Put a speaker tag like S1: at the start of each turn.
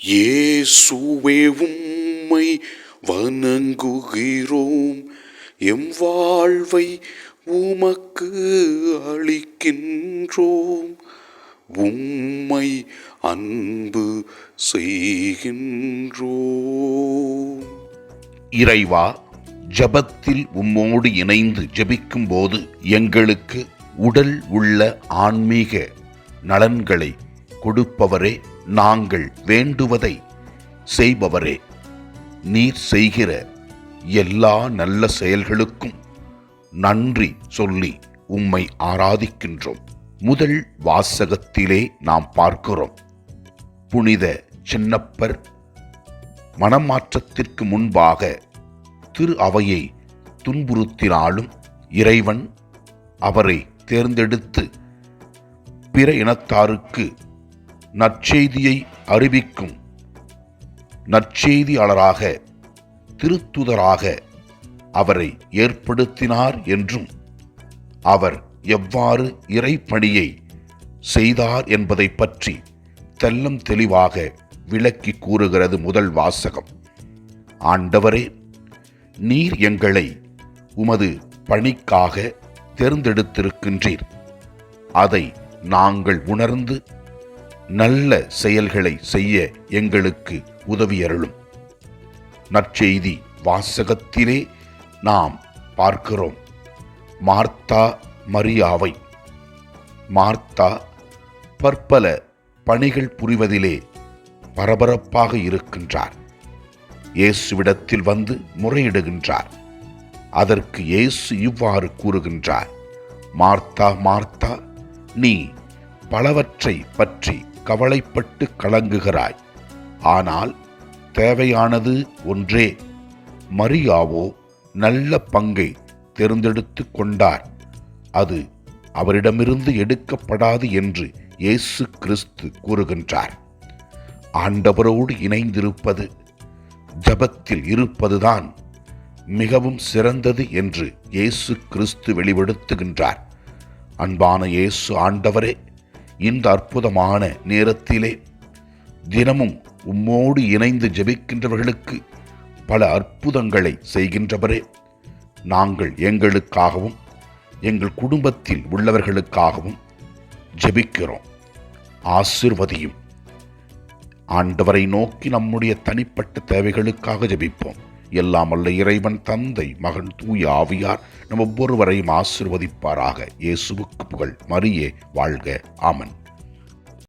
S1: இயேசுவே உம்மை வணங்குகிறோம், எம் வாழ்வை உமக்கு அளிக்கின்றோம், உம்மை அன்பு செய்கின்றோம்.
S2: இறைவா, ஜபத்தில் உம்மோடு இணைந்து ஜபிக்கும் போது எங்களுக்கு உடல் உள்ள ஆன்மீக நலன்களை கொடுப்பவரே, நாங்கள் வேண்டுவதை செய்பவரே, நீர் செய்கிற எல்லா நல்ல செயல்களுக்கும் நன்றி சொல்லி உம்மை ஆராதிக்கின்றோம். முதல் வாசகத்திலே நாம் பார்க்கிறோம், புனித சின்னப்பர் மனமாற்றத்திற்கு முன்பாக திரு அவையை துன்புறுத்தினாலும் இறைவன் அவரை தேர்ந்தெடுத்து பிற இனத்தாருக்கு நற்செய்தியை அறிவிக்கும் நற்செய்தியாளராக, திருத்துதராக அவரை ஏற்படுத்தினார் என்றும் அவர் எவ்வாறு இறைப்பணியை செய்தார் என்பதை பற்றி தெல்லம் தெளிவாக விளக்கி கூறுகிறது முதல் வாசகம். ஆண்டவரே, நீர் எங்களை உமது பணிக்காக தேர்ந்தெடுத்திருக்கின்றீர். அதை நாங்கள் உணர்ந்து நல்ல செயல்களை செய்ய எங்களுக்கு உதவியருளும். நற்செய்தி வாசகத்திலே நாம் பார்க்கிறோம் மார்த்தா மரியாவை. மார்த்தா பற்பல பணிகள் புரிவதிலே பரபரப்பாக இருக்கின்றார். இயேசுவிடத்தில் வந்து முறையிடுகின்றார். அதற்கு இயேசு இவ்வாறு கூறுகின்றார், மார்த்தா மார்த்தா, நீ பலவற்றை பற்றி கவலைப்பட்டு கலங்குகிறாய், ஆனால் தேவையானது ஒன்றே. மரியாவோ நல்ல பங்கை தேர்ந்தெடுத்து கொண்டார், அது அவரிடமிருந்து எடுக்கப்படாது என்று இயேசு கிறிஸ்து கூறுகின்றார். ஆண்டவரோடு இணைந்திருப்பது, ஜபத்தில் இருப்பதுதான் மிகவும் சிறந்தது என்று இயேசு கிறிஸ்து வெளிப்படுத்துகின்றார். அன்பான இயேசு ஆண்டவரே, இந்த அற்புதமான நேரத்திலே தினமும் உம்மோடு இணைந்து ஜெபிக்கின்றவர்களுக்கு பல அற்புதங்களை செய்கின்றவரே, நாங்கள் எங்களுக்காகவும் எங்கள் குடும்பத்தில் உள்ளவர்களுக்காகவும் ஜெபிக்கிறோம். ஆசீர்வதியும். ஆண்டவரை நோக்கி நம்முடைய தனிப்பட்ட தேவைகளுக்காக ஜெபிப்போம். எல்லாம் வல்ல இறைவன் தந்தை, மகன், தூய ஆவியார் நம் ஒவ்வொருவரையும் ஆசீர்வதிப்பாராக. இயேசுவுக்கு புகழ். மரியே வாழ்க. ஆமன்.